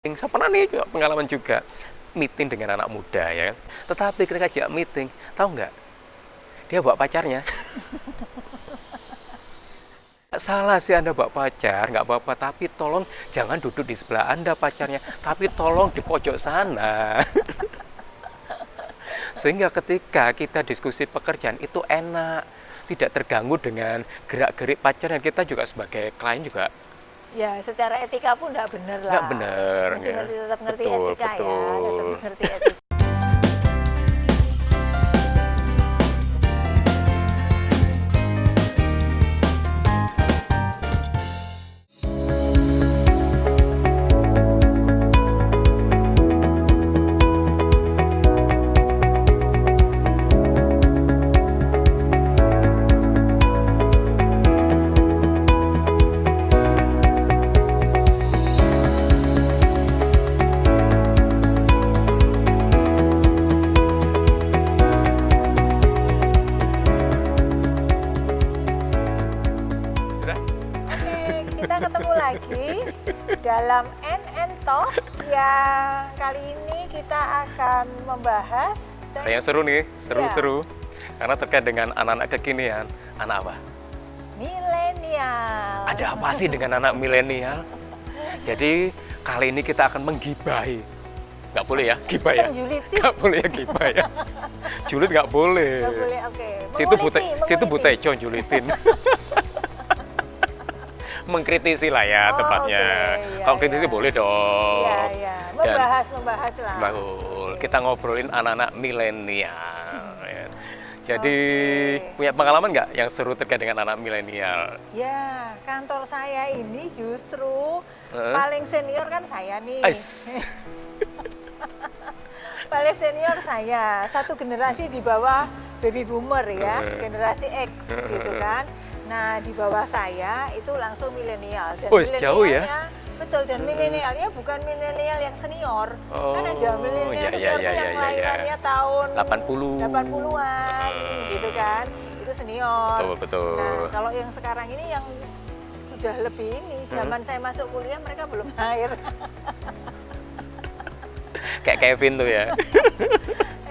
Saya pernah nih juga pengalaman juga meeting dengan anak muda ya. Tetapi ketika ajak meeting, tahu nggak? Dia bawa pacarnya. Nggak salah sih Anda bawa pacar, nggak apa-apa. Tapi tolong jangan duduk di sebelah Anda pacarnya. Tapi tolong di pojok sana. Sehingga ketika kita diskusi pekerjaan itu enak. Tidak terganggu dengan gerak-gerik pacarnya. Kita juga sebagai klien juga Ya, secara etika pun nggak bener lah. nggak bener. Mesti Ya. tetap ngerti Betul, etika ya, betul. tetap ngerti etika. Sudah? Oke, kita ketemu lagi dalam NN Talk yang kali ini kita akan membahas Ada yang seru nih, seru-seru. Karena terkait dengan anak-anak kekinian. Anak apa? milenial. Ada apa sih dengan anak milenial? Jadi kali ini kita akan menggibahi. Nggak boleh ya, gibah ya? Menjuliti. Nggak boleh ya, gibah ya? Julit nggak boleh. Nggak boleh, oke. Situ Menguliti. Buteco julitin. Mengkritisi lah ya Oh, tepatnya. oke, iya, Kalau kritisi iya. boleh dong. Iya, iya. Membahas lah. Betul. Kita ngobrolin anak-anak milenial. Ya. Jadi Oke. punya pengalaman nggak yang seru terkait dengan anak milenial? Ya, kantor saya ini justru Heeh. paling senior kan saya nih. Ais. Paling senior saya, satu generasi di bawah baby boomer ya, generasi X gitu kan. Nah, di bawah saya itu langsung milenial. Dan Oh, jauh ya? milenialnya- Betul, dan milenialnya bukan milenial yang senior. Kan ada Oh, milenial ya, senior ya, tuh ya, yang ya, lahirannya ya. tahun 80-an. gitu kan. Itu senior. Betul, betul. Nah, kalau yang sekarang ini yang sudah lebih ini, zaman saya masuk kuliah mereka belum lahir. Kayak Kevin tuh ya.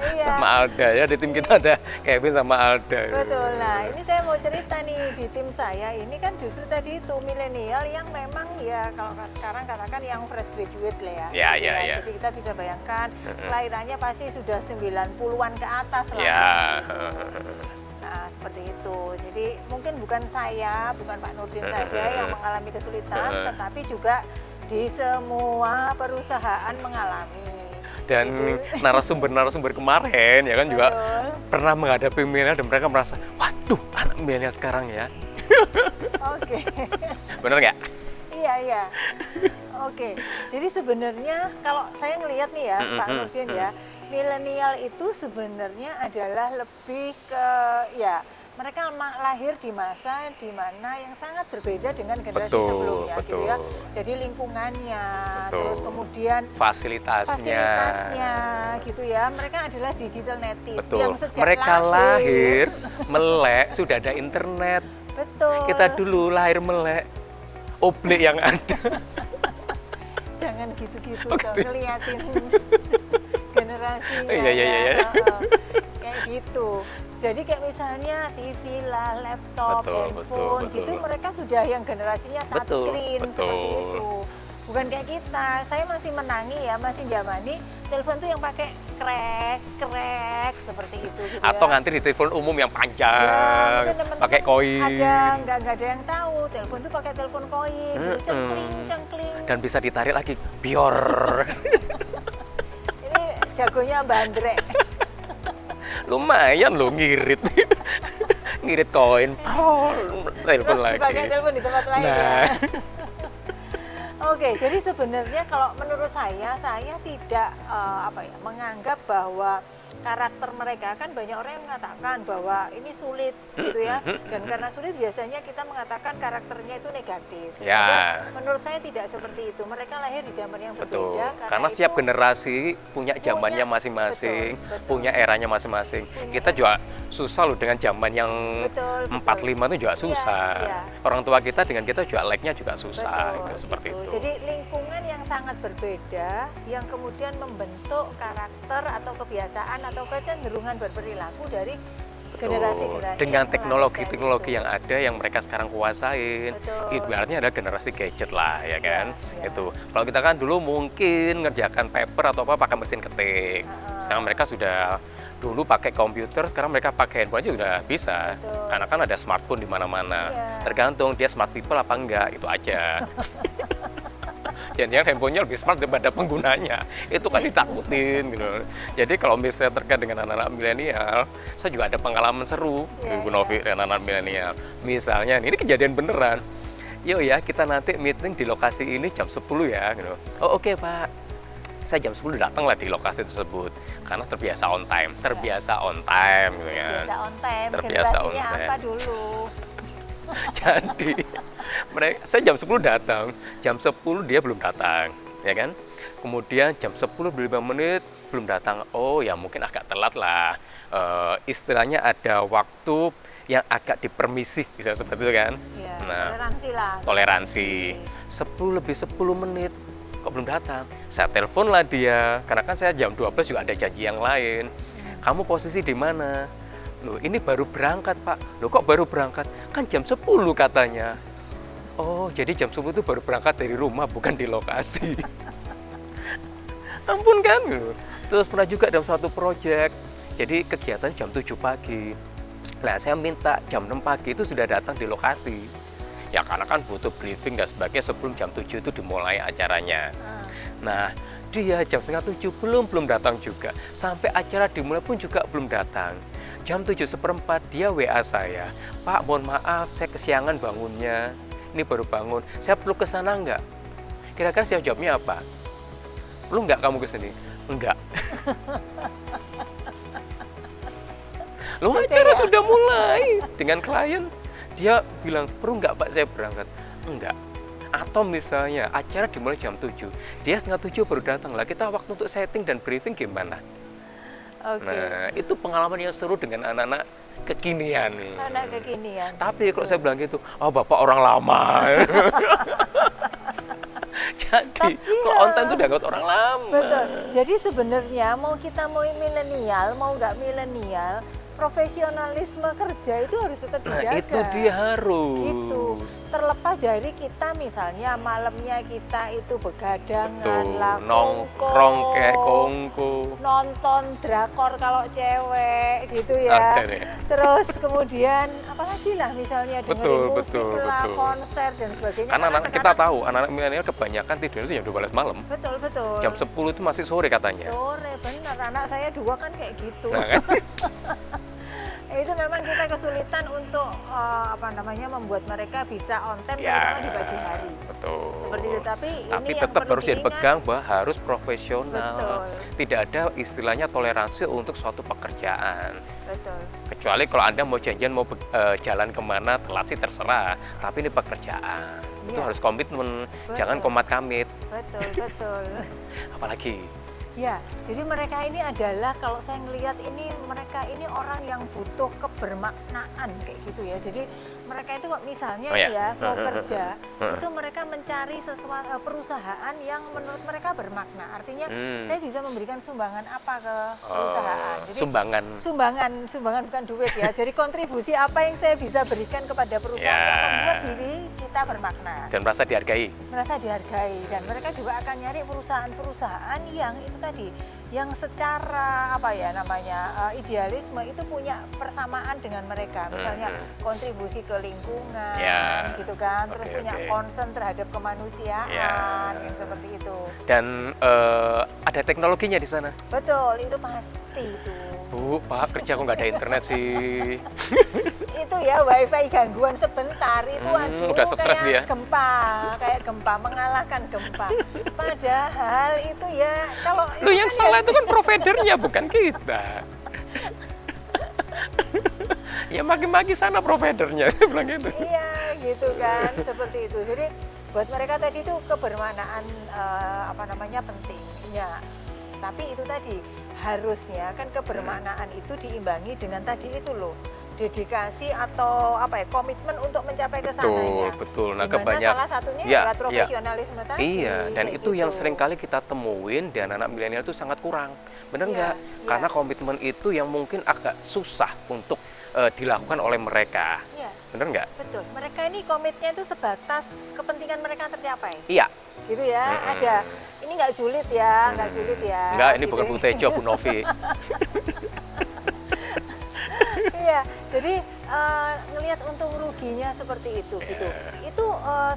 Iya. Sama Alda ya, di tim kita ada Kevin sama Alda. Betul. Nah, ini saya mau cerita nih di tim saya ini kan justru tadi itu milenial yang memang ya kalau sekarang katakan yang fresh graduate lah ya. Ya, Gitu ya, ya. Jadi kita bisa bayangkan kelahirannya pasti sudah 90-an ke atas lah. Ya. Nah, seperti itu. Jadi mungkin bukan saya, bukan Pak Nurdin saja yang mengalami kesulitan, tetapi juga di semua perusahaan mengalami. Dan narasumber-narasumber kemarin ya kan juga Betul. pernah menghadapi milenial dan mereka merasa, waduh anak milenial sekarang ya. Oke. Bener nggak? Iya, iya. Oke. Jadi sebenarnya kalau saya ngelihat nih ya, Pak Nurdin ya, milenial itu sebenarnya adalah lebih ke ya mereka lahir di masa di mana yang sangat berbeda dengan generasi Betul, sebelumnya gitu ya. betul. Jadi lingkungannya, Betul. terus kemudian Fasilitasnya. gitu ya. Mereka adalah digital native Betul. yang sejak Mereka lahir melek, sudah ada internet. Betul. Kita dulu lahir melek, oblik yang ada. Jangan gitu-gitu Oh, dong, gitu ya? ngeliatin generasinya. Iya, iya, ya. iya. Heeh. Kayak gitu. Jadi kayak misalnya TV lah, laptop, Betul, handphone, betul, betul. gitu mereka sudah yang generasinya Betul, touchscreen betul. seperti itu. Bukan kayak kita. Saya masih menangi ya, masih zamani telepon tuh yang pakai krek seperti itu gitu Atau ya. ngantri di telepon umum yang Ya, panjang, mungkin teman-teman pakai koin. nggak ada yang tahu telepon tuh pakai telepon koin, gitu, cengkling. Dan bisa ditarik lagi, bior. Ini jagonya bandrek. Lumayan loh ngirit. Ngirit koin, telepon Terus lagi. dipakai telepon di tempat lain Nah. ya. Oke, jadi sebenarnya kalau menurut saya tidak menganggap bahwa karakter mereka kan banyak orang yang mengatakan bahwa ini sulit gitu ya, dan karena sulit biasanya kita mengatakan karakternya itu negatif. Ya. Tapi menurut saya tidak seperti itu. Mereka lahir di zaman yang Betul. berbeda Karena setiap itu generasi punya zamannya punya- masing-masing, betul, betul. punya eranya masing-masing. Kita juga susah loh dengan zaman yang Betul, betul. 45 itu juga Iya, susah. iya. Orang tua kita dengan kita juga lag-nya juga susah, Betul, gitu, seperti gitu. itu. Jadi lingkungan yang sangat berbeda yang kemudian membentuk karakter atau kebiasaan atau kecenderungan berperilaku dari generasi-generasi dengan yang teknologi-teknologi melahirkan yang ada yang mereka sekarang kuasain. Betul. Ibaratnya ada generasi gadget lah ya kan. Iya. Itu kalau kita kan dulu mungkin ngerjakan paper atau apa pakai mesin ketik. Sekarang mereka sudah dulu pakai komputer, sekarang mereka pakai handphone aja udah bisa. Betul. Karena kan ada smartphone di mana-mana. Iya. Tergantung dia smart people apa enggak, itu aja. Jangan-jangan handphonenya lebih smart daripada penggunanya, itu kan ditakutin gitu. Jadi kalau misalnya terkait dengan anak-anak milenial, saya juga ada pengalaman seru Bu Novi dan anak-anak milenial. Misalnya ini kejadian beneran, yuk ya kita nanti meeting di lokasi ini jam 10 ya gitu. Oh oke Pak, saya jam 10 datang lah di lokasi tersebut karena terbiasa on time gitu kan. Terbiasa on time, Terbiasa on generasinya time. apa dulu? Jadi saya jam 10 datang, jam 10 dia belum datang, ya kan? Kemudian jam 10 5 menit belum datang. Oh ya mungkin agak telat lah. Istilahnya ada waktu yang agak dipermisif bisa seperti itu kan? Ya, Nah, toleransi lah. toleransi. 10 lebih 10 menit kok belum datang. Saya telepon lah dia, karena kan saya jam 12 juga ada janji yang lain. Kamu posisi di mana? Loh ini baru berangkat Pak. Loh kok baru berangkat? Kan jam 10 katanya. Oh jadi jam 10 itu baru berangkat dari rumah bukan di lokasi. Ampun kan. Terus pernah juga dalam suatu proyek. Jadi kegiatan jam 7 pagi. Nah saya minta jam 6 pagi itu sudah datang di lokasi. Ya karena kan butuh briefing dan sebagainya sebelum jam 7 itu dimulai acaranya. Nah dia jam setengah 7 belum datang juga. Sampai acara dimulai pun juga belum datang. Jam 7:15 dia WA saya, Pak mohon maaf saya kesiangan bangunnya, ini baru bangun, saya perlu ke sana enggak? Kira-kira saya jawabnya apa? Perlu enggak kamu ke sini? Enggak. Loh acara sudah mulai dengan klien, dia bilang perlu enggak Pak saya berangkat? Enggak. Atau misalnya acara dimulai jam 7, dia setengah 7 baru datang lah, kita waktu untuk setting dan briefing gimana? Oke. Nah, itu pengalaman yang seru dengan anak-anak kekinian. Anak kekinian. Tapi kalau saya bilang gitu, oh bapak orang lama. Jadi, kalau on time itu dianggap orang lama. Betul. Jadi sebenarnya mau kita mau milenial, mau nggak milenial, profesionalisme kerja itu harus tetap Nah, dijaga. itu dia harus. Gitu. Terlepas dari kita misalnya malamnya kita itu begadangan, Betul, lah nongkrong kayak kongko. nonton drakor kalau cewek gitu ya. Ada deh. Terus kemudian apalagi lah misalnya dengerin Betul, musik betul, lah, betul. konser dan sebagainya. Karena anak kita sekarang- tahu, anak-anak milenial kebanyakan tidurnya itu jam 12 malam. Betul, betul. Jam 10 itu masih sore katanya. Sore, bener. Anak saya 2 kan kayak gitu. Nah, kan? Itu memang kita kesulitan untuk membuat mereka bisa on time Ya, terutama di pagi hari. betul. Seperti itu, tapi Tapi yang tetap perlu harus diingat, dipegang bahwa harus profesional. Betul. Tidak ada istilahnya toleransi untuk suatu pekerjaan. Betul. Kecuali kalau Anda mau janjian mau jalan kemana telat sih terserah. Tapi ini pekerjaan. Itu Iya. harus komitmen, Betul. jangan komat kamit. Betul, betul. Apalagi Ya, jadi mereka ini adalah kalau saya ngelihat ini mereka ini orang yang butuh kebermaknaan kayak gitu ya. Jadi mereka itu kok misalnya Oh ya? ya mau kerja, itu mereka mencari sesuatu perusahaan yang menurut mereka bermakna. Artinya saya bisa memberikan sumbangan apa ke perusahaan. Jadi sumbangan bukan duit ya. Jadi kontribusi apa yang saya bisa berikan kepada perusahaan Ya. yang membuat diri kita bermakna. dan merasa dihargai. Merasa dihargai, dan mereka juga akan nyari perusahaan-perusahaan yang itu tadi yang secara idealisme itu punya persamaan dengan mereka, misalnya kontribusi ke lingkungan, Ya. gitu kan, terus Oke, punya oke. concern terhadap kemanusiaan, Ya. yang seperti itu. Dan ada teknologinya di sana. Betul, itu pasti itu. Bu, Pak, kerja kok nggak ada internet sih? Itu ya wifi gangguan sebentar itu aduh udah stres dia. kayak gempa mengalahkan gempa. Padahal itu ya kalau Loh yang salah itu kan providernya, bukan kita. Ya maki-maki sana providernya, saya bilang gitu. iya gitu kan seperti itu. Jadi buat mereka tadi itu kebermaknaan penting. Ya. Tapi itu tadi harusnya kan kebermaknaan itu diimbangi dengan tadi itu loh, dedikasi atau apa ya, komitmen untuk mencapai ke sananya. Betul. Nah, Dimana kebanyakan salah satunya ya, adalah profesionalisme tadi. iya, dan kayak itu yang gitu. sering kali kita temuin dan anak milenial itu sangat kurang. Bener Iya, nggak? iya. Karena komitmen itu yang mungkin agak susah untuk dilakukan oleh mereka. Iya, Bener nggak? betul. Mereka ini komitnya itu sebatas kepentingan mereka tercapai. Iya. Gitu ya, ada. Ini nggak julid ya, nggak julid ya. Enggak, ini gitu. bukan Bu Tejo, Bu Novi. Iya, jadi ngelihat untung ruginya seperti itu gitu. Itu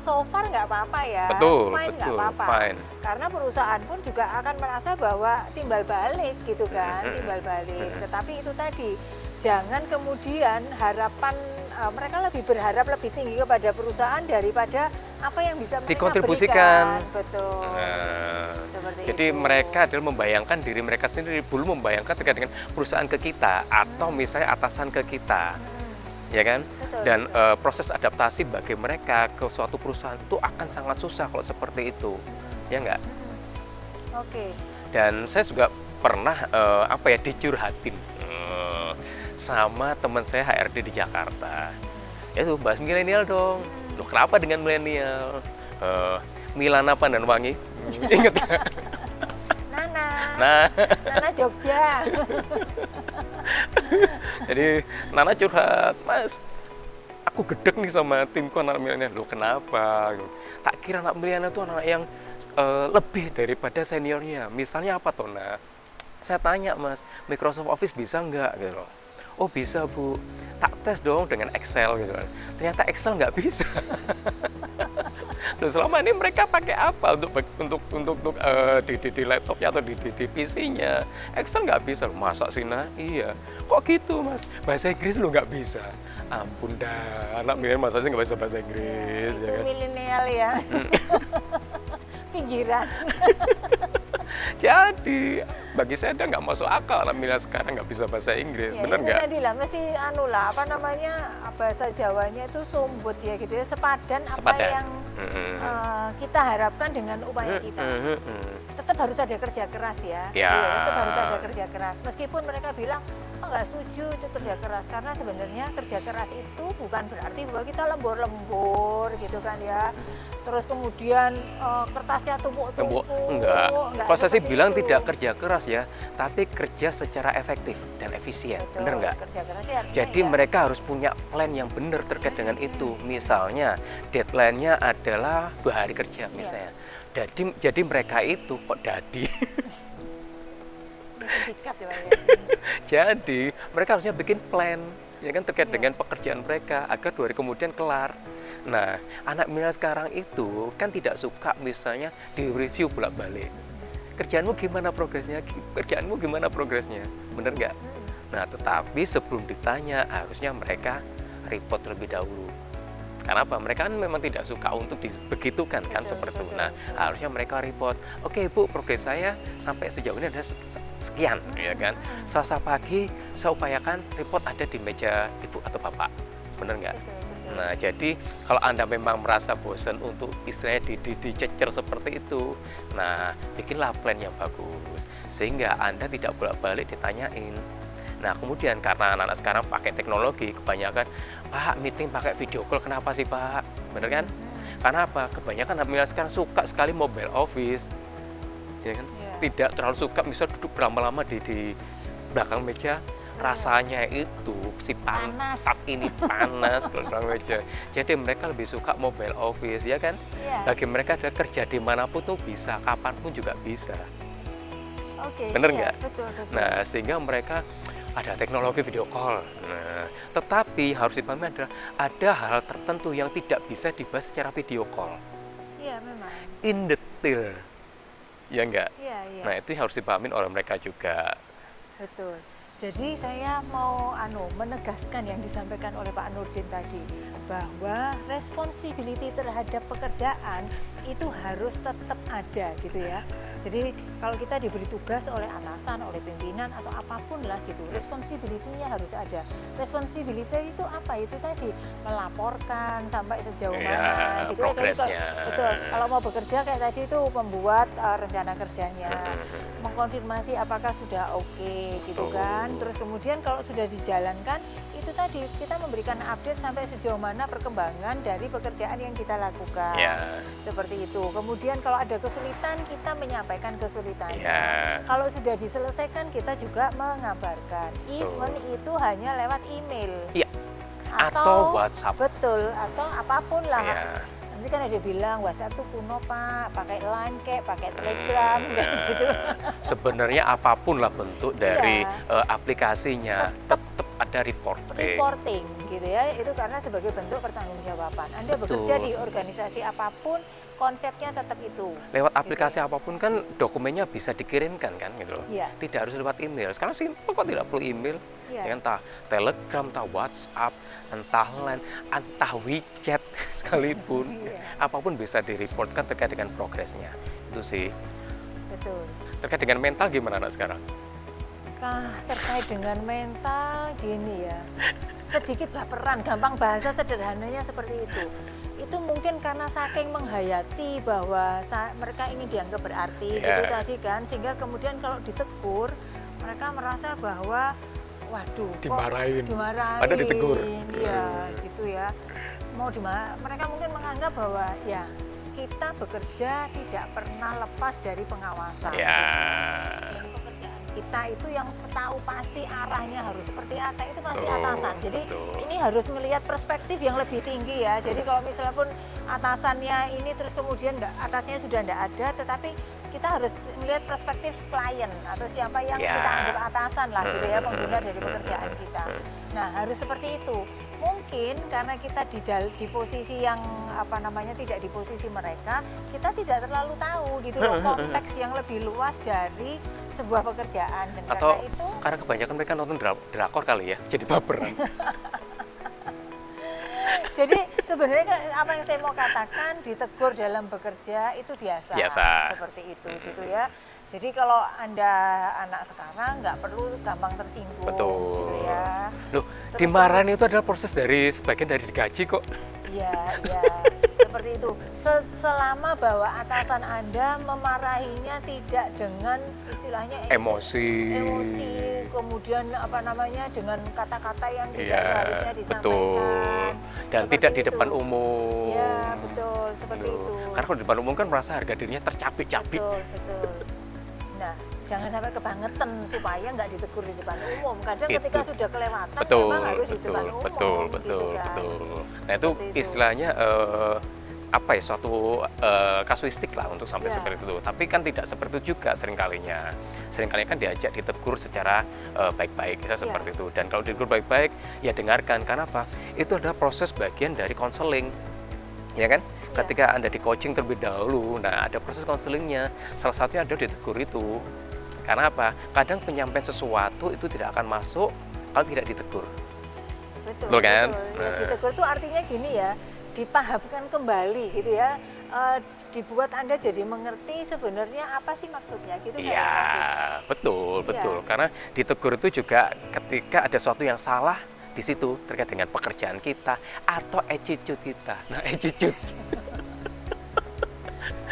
so far nggak apa-apa ya. Betul, Fine, nggak betul, apa-apa. fine. Karena perusahaan pun juga akan merasa bahwa timbal balik gitu kan, timbal balik. Tetapi itu tadi, jangan kemudian harapan mereka lebih berharap lebih tinggi kepada perusahaan daripada apa yang bisa mereka Dikontribusikan. berikan. Betul. Nah, Seperti jadi itu. mereka adalah membayangkan diri mereka sendiri, belum membayangkan terkait dengan perusahaan ke kita atau misalnya atasan ke kita, ya kan? Betul, Dan proses adaptasi bagi mereka ke suatu perusahaan itu akan sangat susah kalau seperti itu, ya enggak? Oke. Dan saya juga pernah dicurhatin sama teman saya HRD di Jakarta. Ya tuh bahas milenial dong. Loh, kenapa dengan milenial? Milana Pandanwangi. Ingat nggak? Nana. Nah, Nana Jogja. jadi Nana curhat, Mas, aku gedek nih sama timku anak milenial. Loh, kenapa? Tak kira anak milenial itu anak yang lebih daripada seniornya. Misalnya apa toh, Nah? Saya tanya, Mas, Microsoft Office bisa nggak? Gitu loh. Oh, bisa, Bu. Tak tes dong dengan Excel gitu kan. Ternyata Excel nggak bisa. Loh, selama ini mereka pakai apa untuk di laptopnya atau di PC-nya? Excel nggak bisa. Masa sih, Nah? Iya. Kok gitu, Mas? Bahasa Inggris lo nggak bisa. Ampun dah, anak milenial masa sih nggak bisa bahasa Inggris, Itu ya kan? milenial ya. Pinggiran. Jadi bagi saya udah nggak masuk akal anak milenial sekarang nggak bisa bahasa Inggris, Ya, bener itu nggak? tadi lah, mesti apa namanya, bahasa Jawanya itu sumbut ya gitu ya, sepadan apa Sepadan. yang kita harapkan dengan upaya kita. Tetap harus ada kerja keras ya. Ya. Iya, tetap harus ada kerja keras. Meskipun mereka bilang nggak setuju itu kerja keras, karena sebenarnya kerja keras itu bukan berarti bahwa kita lembur-lembur gitu kan ya. Terus kemudian kertasnya tumpuk-tumpuk. Enggak. Kalau saya sih seperti bilang itu. tidak kerja keras ya, tapi kerja secara efektif dan efisien, Betul, bener nggak? kerja keras ya, artinya Jadi ya. mereka harus punya plan yang benar terkait dengan itu. Misalnya deadline-nya adalah 2 hari kerja misalnya. Jadi mereka itu kok dadi. Ini sindikat ya, Pak, ya. Jadi mereka harusnya bikin plan ya kan terkait dengan pekerjaan mereka agar 2 hari kemudian kelar. Nah, anak milenial sekarang itu kan tidak suka misalnya di review bolak-balik. Kerjaanmu gimana progresnya? Kerjaanmu gimana progresnya? Bener nggak? Nah, tetapi sebelum ditanya harusnya mereka report terlebih dahulu. Kenapa? Mereka kan memang tidak suka untuk dibegitukan kan seperti itu. Nah, harusnya mereka report, oke Bu, progres saya sampai sejauh ini ada sekian, ya kan? Selasa pagi saya upayakan report ada di meja Ibu atau Bapak, bener nggak? Nah, jadi kalau Anda memang merasa bosan untuk istilahnya dicecer seperti itu, nah, bikinlah plan yang bagus sehingga Anda tidak bolak-balik ditanyain. Nah, kemudian karena anak-anak sekarang pakai teknologi, kebanyakan, Pak, meeting pakai video call, kenapa sih, Pak? Bener kan? Karena apa? Kebanyakan anak milenial sekarang suka sekali mobile office, ya kan? Iya. Tidak terlalu suka misal duduk berlama-lama di belakang meja, rasanya itu si Panas. pantat ini panas belakang meja. Jadi mereka lebih suka mobile office, ya kan? Iya. Bagi mereka ada kerja dimanapun tuh bisa, kapanpun juga bisa. Oke, Bener iya, nggak? betul. Nah, sehingga mereka ada teknologi video call. Nah, tetapi harus dipahami ada hal tertentu yang tidak bisa dibahas secara video call. Iya, memang. In detail. Ya enggak? Iya, iya. Nah, itu yang harus dipahami oleh mereka juga. Betul. Jadi saya mau menegaskan yang disampaikan oleh Pak Nurdin tadi, bahwa responsibility terhadap pekerjaan itu harus tetap ada gitu ya. Jadi kalau kita diberi tugas oleh atasan, oleh pimpinan atau apapun lah gitu, responsibility-nya harus ada. Responsibility itu apa? Itu tadi melaporkan sampai sejauh mana gitu ya. Progresnya. Betul. Kalau mau bekerja kayak tadi itu membuat rencana kerjanya, mengkonfirmasi apakah sudah oke gitu kan. Terus kemudian kalau sudah dijalankan itu tadi kita memberikan update sampai sejauh mana perkembangan dari pekerjaan yang kita lakukan. Seperti itu. Kemudian kalau ada kesulitan kita menyampaikan kesulitannya. Kalau sudah diselesaikan kita juga mengabarkan. Even itu hanya lewat email. Atau WhatsApp. Betul, atau apapun lah. Nanti kan ada bilang WhatsApp tuh kuno Pak, pakai Line kek, pakai Telegram kayak gitu. Sebenarnya apapun lah bentuk dari aplikasinya tetap ada reporting gitu ya. Itu karena sebagai bentuk pertanggungjawaban. Anda bekerja di organisasi apapun, konsepnya tetap itu. Lewat aplikasi apapun kan dokumennya bisa dikirimkan kan gitu loh. Tidak harus lewat email. Sekarang simpel kok, tidak perlu email. Ya, entah Telegram, entah WhatsApp, entah Line, entah WeChat sekalipun. Apapun bisa direportkan terkait dengan progresnya. Itu sih. Betul. Terkait dengan mental gimana anak sekarang? Terkait dengan mental gini ya, sedikit baperan, gampang bahasa sederhananya seperti itu. Itu mungkin karena saking menghayati bahwa mereka ini dianggap berarti gitu tadi kan, sehingga kemudian kalau ditegur mereka merasa bahwa waduh, dimarahin. Padahal ditegur. Iya, gitu ya. Mereka mungkin menganggap bahwa ya kita bekerja tidak pernah lepas dari pengawasan. Dan pekerjaan kita itu yang tahu pasti arahnya harus seperti apa, itu pasti atasan. Jadi ini harus melihat perspektif yang lebih tinggi ya. Jadi kalau misalnya pun atasannya ini terus kemudian atasnya sudah tidak ada, tetapi kita harus melihat perspektif klien atau siapa yang kita anggap atasan lah gitu ya, pengguna dari pekerjaan kita. Nah, harus seperti itu. Mungkin karena kita di posisi yang tidak di posisi mereka, kita tidak terlalu tahu gitu loh konteks yang lebih luas dari sebuah pekerjaan. Dan atau karena itu karena kebanyakan mereka nonton drakor kali ya, jadi baperan. Jadi sebenarnya apa yang saya mau katakan, ditegur dalam bekerja itu biasa. Seperti itu gitu ya. Jadi kalau Anda anak sekarang nggak perlu gampang tersinggung. Gitu ya. Loh, dimarahin itu adalah proses dari sebagian dari digaji kok. Iya, seperti itu. Selama bahwa atasan Anda memarahinya tidak dengan istilahnya emosi, kemudian dengan kata-kata yang tidak seharusnya disampaikan. Dan tidak di depan umum. Iya, betul, seperti itu. Karena kalau di depan umum kan merasa harga dirinya tercapik-capik. Betul. Nah, jangan sampai kebangetan supaya nggak ditegur di depan umum. Kadang ketika sudah kelewatan memang harus di depan umum. Betul. Nah, itu istilahnya suatu kasuistik lah untuk sampai seperti itu. Tapi kan tidak seperti itu juga seringkalinya. Seringkali kan diajak ditegur secara baik-baik, seperti itu. Dan kalau ditegur baik-baik, ya dengarkan. Karena apa? Itu adalah proses bagian dari konseling, ya kan? Ketika Anda di coaching terlebih dahulu, nah ada proses konselingnya. Salah satunya adalah ditegur itu. Karena apa? Kadang penyampaian sesuatu itu tidak akan masuk kalau tidak ditegur. Betul kan? Ya, ditegur itu artinya gini ya, dipahamkan kembali gitu ya. Dibuat Anda jadi mengerti sebenarnya apa sih maksudnya gitu. Iya, betul. Karena ditegur itu juga ketika ada sesuatu yang salah di situ terkait dengan pekerjaan kita atau attitude kita. Nah, attitude.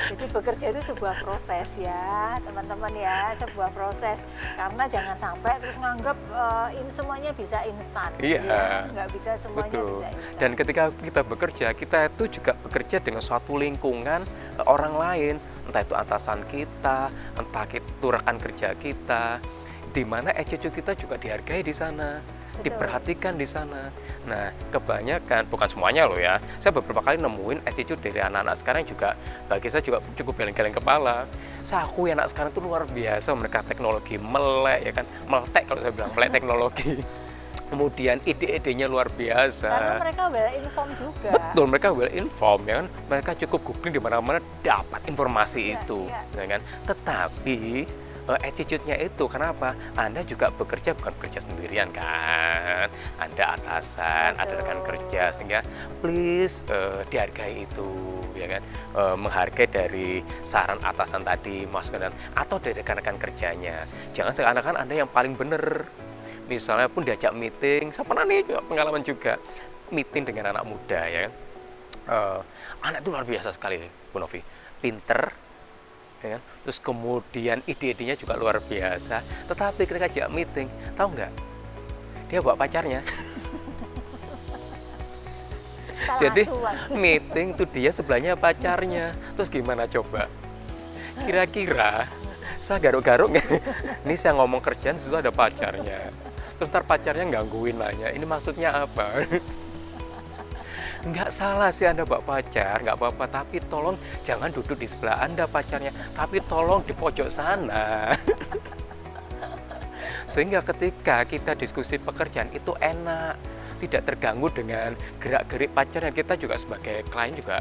Jadi bekerja itu sebuah proses ya, teman-teman ya, sebuah proses. Karena jangan sampai terus nganggap semuanya bisa instan. Ya? Nggak bisa semuanya bisa instan. Dan ketika kita bekerja, kita itu juga bekerja dengan suatu lingkungan orang lain, entah itu atasan kita, entah itu rekan kerja kita, di mana attitude kita juga dihargai di sana. Diperhatikan di sana. Nah, kebanyakan, bukan semuanya loh ya. Saya beberapa kali nemuin attitude dari anak-anak sekarang juga, bagi saya juga cukup geleng-geleng kepala. Saya akui anak sekarang itu luar biasa, mereka teknologi melek ya kan, meletek kalau saya bilang, melek teknologi. Kemudian ide-idenya luar biasa. Karena mereka well informed juga. Betul, mereka well informed ya kan. Mereka cukup googling di mana-mana dapat informasi itu, ya kan. Tetapi attitude-nya itu. Kenapa? Anda juga bekerja bukan bekerja sendirian kan, Anda atasan, ada rekan kerja, sehingga please dihargai itu, ya kan, menghargai dari saran atasan tadi, masukan atau dari rekan-rekan kerjanya. Jangan seakan-akan Anda yang paling benar. Misalnya pun diajak meeting, saya pernah nih pengalaman juga meeting dengan anak muda, ya kan. Anak itu luar biasa sekali, Bu Novi, pinter, ya kan? Terus kemudian ide-idenya juga luar biasa. Tetapi ketika ajak meeting, tahu nggak? Dia bawa pacarnya. Jadi meeting tuh dia sebelahnya pacarnya. Terus gimana coba? Kira-kira saya garuk-garuk nggak? Ini saya ngomong kerjaan, situ ada pacarnya. Terus ntar pacarnya gangguin nanya, ini maksudnya apa? Nggak salah sih Anda bawa pacar, nggak apa-apa, tapi tolong jangan duduk di sebelah Anda pacarnya, tapi tolong di pojok sana. Sehingga ketika kita diskusi pekerjaan itu enak, tidak terganggu dengan gerak-gerik pacarnya. Kita juga sebagai klien juga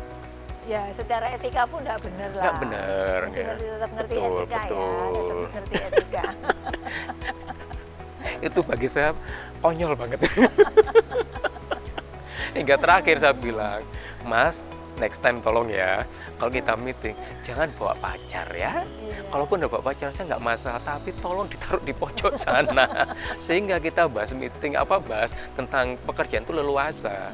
ya secara etika pun nggak bener lah. nggak bener. Ya. Tetap ngerti Betul, etika betul. ya, tetap ngerti etika. Itu bagi saya konyol banget. Hingga terakhir saya bilang, Mas, next time tolong ya, kalau kita meeting, jangan bawa pacar ya. Kalaupun udah bawa pacar, saya nggak masalah, tapi tolong ditaruh di pojok sana. Sehingga kita bahas meeting, bahas tentang pekerjaan itu leluasa.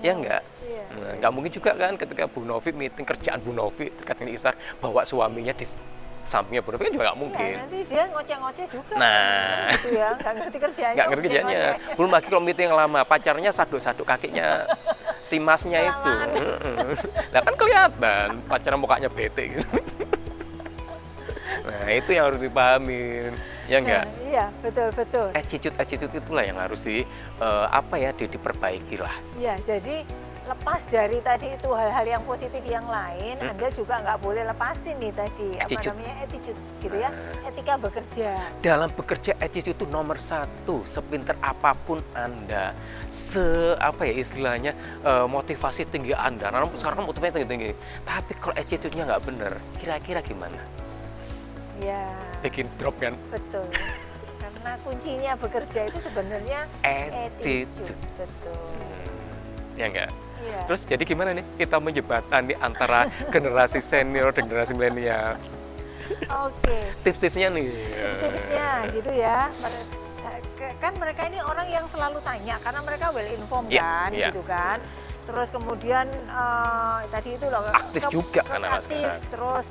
Ya nggak? Nah, nggak mungkin juga kan ketika Bu Novi meeting kerjaan Bu Novi, terkait dengan Isar, bawa suaminya di sampingnya Bu Novi kan juga nggak mungkin. Ya, nanti dia ngoceh-ngoceh juga. Nah, gitu ya, nggak ngerti kerjanya. nggak ngerti kerjanya. Belum lagi kalau meeting yang lama, pacarnya saduk-saduk kakinya si masnya itu. Nah kan kelihatan pacarnya mukanya bete gitu. Nah itu yang harus dipahamin, ya enggak? Nah, iya, betul. Attitude itulah yang harus diperbaiki lah. Iya, jadi lepas dari tadi itu hal-hal yang positif yang lain, Anda juga nggak boleh lepasin nih tadi attitude gitu ya, etika bekerja. Dalam bekerja attitude itu nomor satu. Sepinter apapun Anda, istilahnya motivasi tinggi Anda. Nah, sekarang motivasi tinggi, tapi kalau attitude-nya nggak bener, kira-kira gimana? Ya. Bikin drop kan? Betul. Karena kuncinya bekerja itu sebenarnya attitude. Betul. Ya enggak? Iya. Terus jadi gimana nih kita menjembatani antara generasi senior dan generasi milenial? Oke. Tips-tipsnya nih. Tipsnya gitu ya. Kan mereka ini orang yang selalu tanya karena mereka well informed kan, gitu kan. Terus kemudian tadi itu loh aktif juga kan anak sekarang. Terus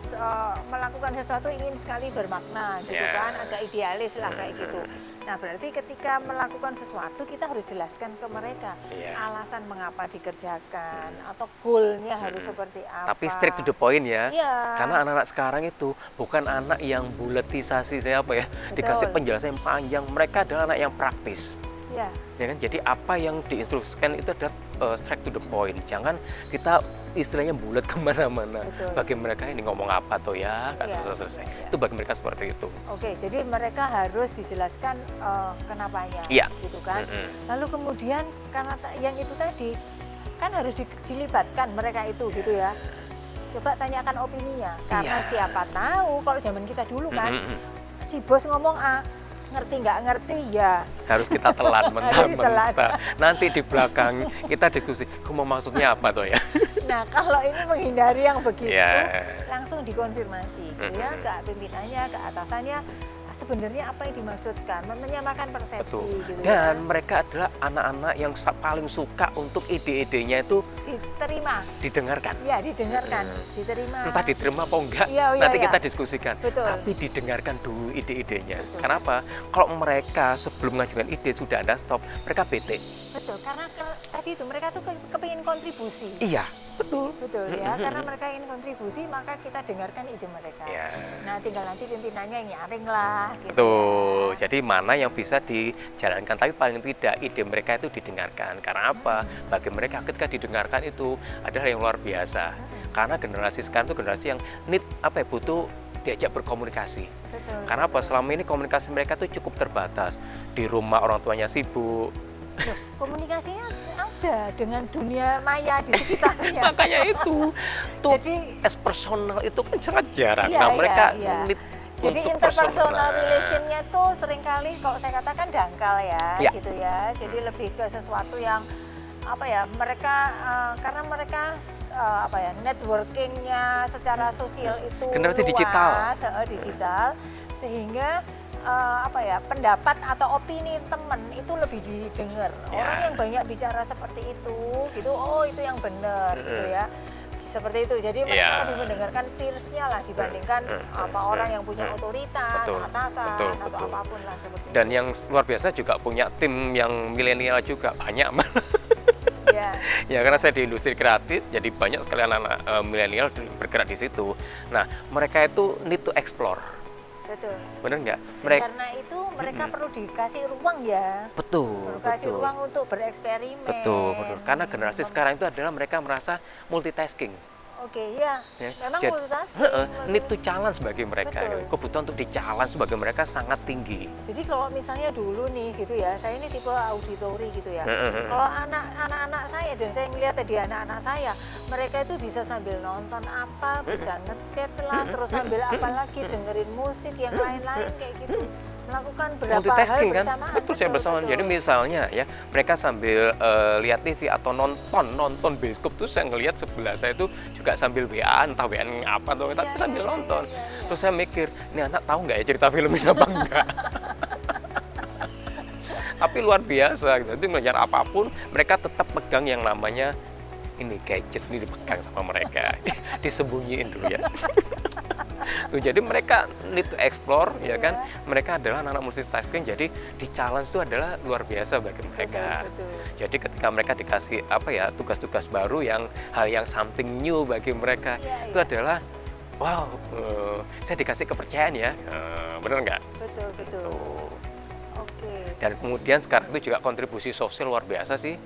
melakukan sesuatu ingin sekali bermakna gitu kan, agak idealis lah kayak gitu. Nah berarti ketika melakukan sesuatu kita harus jelaskan ke mereka alasan mengapa dikerjakan atau goalnya harus seperti apa. Tapi straight to the point ya. Iya. Karena anak-anak sekarang itu bukan anak yang buletisasi dikasih penjelasan yang panjang. Mereka adalah anak yang praktis. Ya. Ya kan? Jadi apa yang diinstruksikan itu adalah straight to the point. Jangan kita istilahnya bulat kemana-mana. Bagi mereka ini ngomong apa tuh ya, nggak selesai-selesai. Itu bagi mereka seperti itu. Oke, jadi mereka harus dijelaskan kenapanya, gitu kan. Lalu kemudian karena yang itu tadi kan harus dilibatkan mereka itu, gitu ya. Coba tanyakan opininya, karena siapa tahu kalau zaman kita dulu kan, si bos ngomong A, ngerti nggak ngerti ya harus kita telan mentah-mentah. Nanti di belakang kita diskusi, kamu maksudnya apa tuh ya? Nah kalau ini menghindari yang begitu, langsung dikonfirmasi, gitu ya, ke pimpinannya, ke atasannya. Sebenarnya apa yang dimaksudkan, menyamakan persepsi. Gitu. Dan mereka adalah anak-anak yang paling suka untuk ide-idenya itu didengarkan. Iya, didengarkan, diterima. Entah diterima apa enggak, nanti kita diskusikan. Tapi didengarkan dulu ide-idenya. Kenapa? Kalau mereka sebelum mengajukan ide sudah ada stop, mereka bete. Betul, karena tadi itu mereka tuh kepingin kontribusi. Iya, betul ya, karena mereka ingin kontribusi, maka kita dengarkan ide mereka. Nah, tinggal nanti pimpinannya nyaring lah. Gitu. Betul. Jadi mana yang bisa dijalankan, tapi paling tidak ide mereka itu didengarkan. Karena apa? Bagi mereka ketika didengarkan itu adalah yang luar biasa. Karena generasi sekarang itu generasi yang butuh diajak berkomunikasi. Betul. Karena apa? Selama ini komunikasi mereka itu cukup terbatas. Di rumah orang tuanya sibuk. Komunikasinya ada dengan dunia maya di sekitarnya. Makanya itu. Jadi personal itu kan sangat jarang. Mereka Jadi untuk interpersonal relationnya tuh seringkali kalau saya katakan dangkal Ya. gitu ya. Jadi lebih ke sesuatu yang apa ya, mereka karena mereka apa ya, networkingnya secara sosial itu Generasi luas, digital. digital, sehingga apa ya, pendapat atau opini teman itu lebih didengar. Ya. Orang yang banyak bicara seperti itu gitu, oh itu yang benar gitu ya. Seperti itu, jadi mereka Ya. lebih mendengarkan peersnya lah dibandingkan apa orang yang punya otoritas, Betul, atasan betul, atau betul. apapun lah seperti Dan itu. yang luar biasa juga punya tim yang milenial juga banyak. Ya, Ya karena saya di industri kreatif, jadi banyak sekali anak-anak milenial bergerak di situ. Nah, mereka itu need to explore, betul. bener nggak? Dan Mereka karena itu mereka perlu dikasih ruang ya, betul, perlu kasih betul, ruang untuk bereksperimen. betul, betul. Karena generasi sekarang itu adalah mereka merasa multitasking. Oke, ya, Ya. memang Jadi, multitasking. need to challenge bagi mereka. Betul. Kebutuhan untuk di-challenge bagi mereka sangat tinggi. Jadi kalau misalnya dulu nih gitu ya, saya ini tipe auditori gitu ya. Kalau anak-anak saya dan saya melihat tadi anak-anak saya, mereka itu bisa sambil nonton apa, bisa ngechat lah, terus sambil apa lagi dengerin musik yang lain-lain kayak gitu. Melakukan berapa hal Multitasking kan? bersamaan. Betul, saya bersamaan. betul. Jadi misalnya ya, mereka sambil lihat TV atau nonton bioskop tuh saya ngelihat sebelah saya itu juga sambil WA, entah WA apa atau tapi sambil nonton. Terus saya mikir, ini anak tahu nggak ya cerita film ini apa enggak? Tapi luar biasa gitu. Jadi mengejar apapun, mereka tetap pegang yang namanya ini gadget ini dipegang sama mereka. Disembunyiin dulu ya. Tuh, jadi mereka need to explore ya kan. Mereka adalah anak-anak multitasking, jadi di challenge itu adalah luar biasa bagi mereka. Betul. Jadi ketika mereka dikasih apa ya, tugas-tugas baru yang hal yang something new bagi mereka, itu adalah wow, saya dikasih kepercayaan ya. Bener nggak? Betul, betul. Tuh. Oke. Dan kemudian sekarang itu juga kontribusi sosial luar biasa sih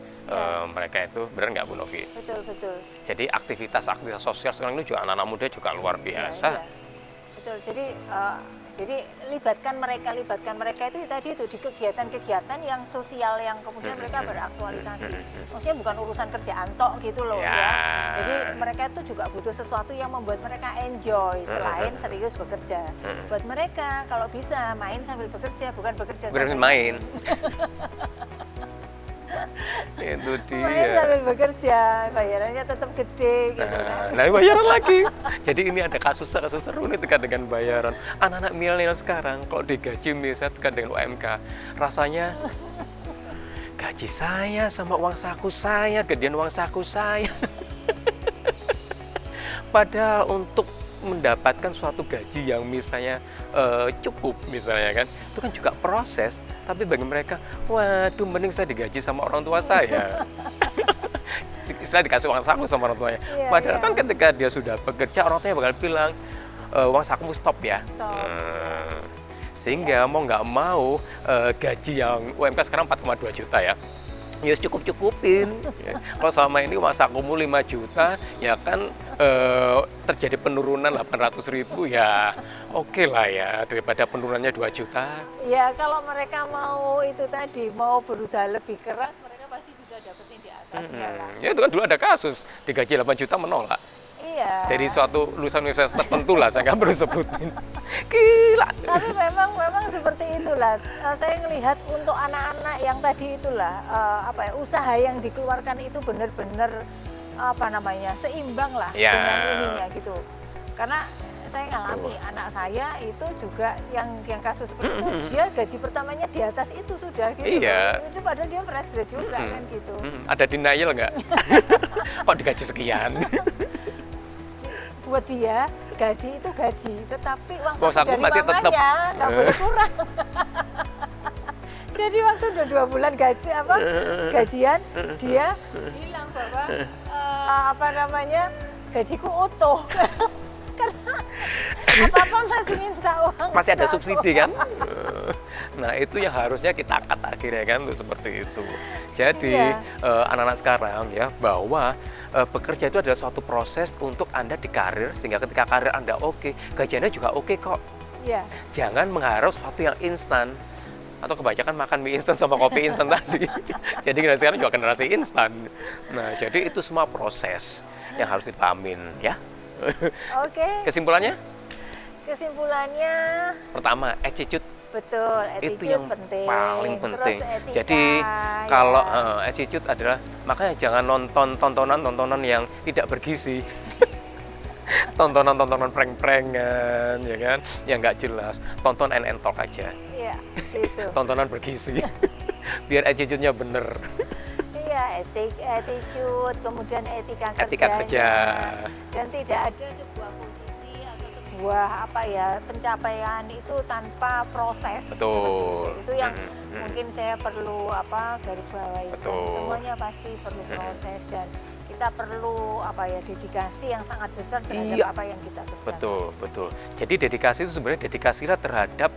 mereka itu, bener nggak Bu Novi? Betul, betul. Jadi aktivitas sosial sekarang itu juga anak-anak muda juga luar biasa. Iya. Betul. Jadi libatkan mereka itu tadi itu di kegiatan-kegiatan yang sosial yang kemudian mereka beraktualisasi. Maksudnya bukan urusan kerjaan tok gitu loh ya. Jadi mereka itu juga butuh sesuatu yang membuat mereka enjoy selain serius bekerja. Buat mereka kalau bisa main sambil bekerja, bukan bekerja Bener sambil main. Itu main dia. sambil bekerja, bayarannya tetap gede gitu kan. Nah, bayaran lagi. Jadi ini ada kasus seru nih terkait dengan bayaran. Anak-anak milenial sekarang kalau digaji misalnya terkait dengan UMK, rasanya gaji saya sama uang saku saya, gedean uang saku saya. Padahal untuk mendapatkan suatu gaji yang misalnya cukup misalnya kan, itu kan juga proses. Tapi bagi mereka, waduh mending saya digaji sama orang tua saya. Saya dikasih uang saku sama orang tuanya. Iya, Padahal iya. kan ketika dia sudah bekerja, orang tuanya bakal bilang, uang sakumu stop ya. Stop. Sehingga mau nggak mau gaji yang UMK sekarang 4,2 juta ya. Ya cukup-cukupin. Ya. Kalau selama ini uang sakumu 5 juta, ya kan terjadi penurunan 800.000 ya oke lah ya, daripada penurunannya 2 juta. Ya kalau mereka mau itu tadi, mau berusaha lebih keras, mereka pasti bisa dapetin di atasnya lah. Ya itu kan dulu ada kasus, digaji 8 juta menolak. Iya. Dari suatu lulusan universitas tertentu lah, saya nggak perlu sebutin. Gila. Tapi memang seperti itulah. Saya melihat untuk anak-anak yang tadi itulah apa ya, usaha yang dikeluarkan itu benar-benar apa namanya, seimbang lah Ya. dengan ininya gitu. Karena saya ngalami anak saya itu juga yang kasus seperti itu, dia gaji pertamanya di atas itu sudah gitu. Iya. Itu padahal dia fresh grade juga kan gitu. Ada denial nggak? Kok digaji sekian? Buat dia gaji itu gaji, tetapi uang Uang saku saku dari masih tetap. mamanya nggak boleh kurang. Jadi waktu udah 2 bulan gajian, dia bilang bahwa apa namanya, gajiku utuh. Karena apa-apa masih minta uang. Masih ada saku. subsidi kan? Nah itu yang harusnya kita angkat akhirnya kan tuh seperti itu. Jadi anak-anak sekarang ya, bahwa bekerja itu adalah suatu proses untuk Anda di karir, sehingga ketika karir Anda oke, gajinya juga oke kok. Iya. Jangan mengharap sesuatu yang instan, atau kebanyakan makan mie instan sama kopi instan tadi. Jadi generasi sekarang juga generasi instan. Nah jadi itu semua proses yang harus dipahamin ya. Oke. Kesimpulannya? kesimpulannya Pertama, attitude betul, itu attitude yang penting. paling Terus penting. etika, Jadi ya. kalau attitude adalah, makanya jangan nonton tontonan yang tidak bergizi. Tontonan prank-prankan, ya kan, yang nggak jelas. Tonton and talk aja. Iya, itu. Tontonan bergizi, biar attitude-nya bener. Iya, attitude, kemudian etika Etika kerja. kerjanya. Dan tidak ada sebuah posisi atau sebuah pencapaian itu tanpa proses. Betul. Itu yang mungkin saya perlu garis bawahi. Betul. Semuanya pasti perlu proses dan kita perlu dedikasi yang sangat besar terhadap Iya. apa yang kita kerjakan. Betul. Jadi dedikasi itu sebenarnya dedikasilah terhadap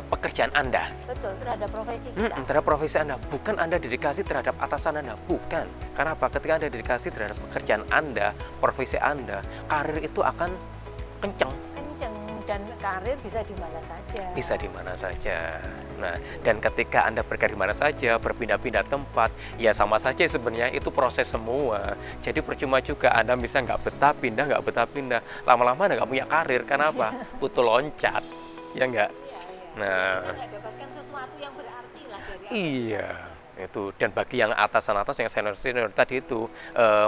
pekerjaan Anda. Betul, terhadap profesi kita. Terhadap profesi Anda, bukan Anda dedikasi terhadap atasan Anda, bukan. Karena apa? Ketika Anda dedikasi terhadap pekerjaan Anda, profesi Anda, karir itu akan kenceng. Dan karir bisa di mana saja. Bisa di mana saja. Nah, dan ketika Anda berkarir di mana saja, berpindah-pindah tempat, ya sama saja sebenarnya itu proses semua. Jadi percuma juga Anda bisa nggak betah pindah, lama-lama Anda nggak punya karir. Karena apa? Butuh loncat, ya nggak? Iya. Nah, Kita nggak dapatkan sesuatu yang berarti lah dari apa. iya. Itu, dan bagi yang atasan yang senior tadi itu,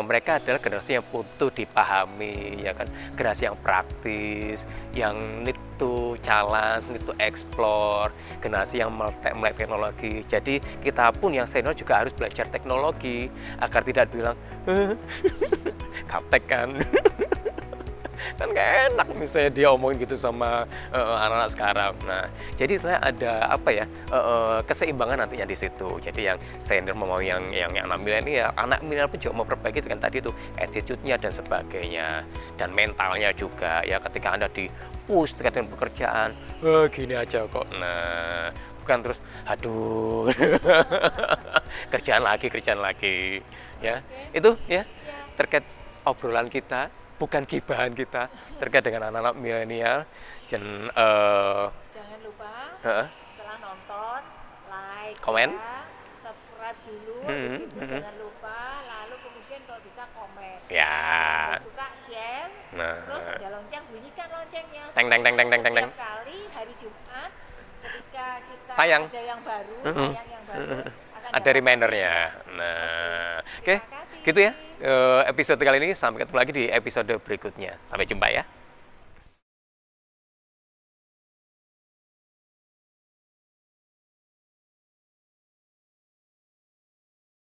mereka adalah generasi yang butuh dipahami, ya kan, generasi yang praktis, yang need to challenge, need to explore, generasi yang melek teknologi. Jadi kita pun yang senior juga harus belajar teknologi agar tidak bilang kaptek kan. Kan gak enak misalnya dia omongin gitu sama anak-anak sekarang. Nah, jadi saya ada keseimbangan nantinya di situ. Jadi yang senior mau yang anak milenial pun juga mau perbaiki dengan tadi itu attitude-nya dan sebagainya, dan mentalnya juga ya. Ketika Anda di push terkait dengan pekerjaan, gini aja kok. Nah, bukan terus aduh kerjaan lagi ya. Itu ya terkait obrolan kita, bukan gibahan kita terkait dengan anak-anak milenial. Dan Jangan lupa setelah nonton, like, Komen. subscribe dulu, habis itu jangan lupa, lalu kemudian kalau bisa komen. ya. Kalau suka share, Nah. terus ada lonceng, bunyikan loncengnya. Teng, teng, teng, teng, teng, teng, teng. Setiap kali hari Jumat ketika kita Tayang. ada yang baru, tayang yang baru, akan Ada dapat remindernya. Nah, oke, Terima kasih. gitu ya. Episode kali ini, sampai ketemu lagi di episode berikutnya. Sampai jumpa ya.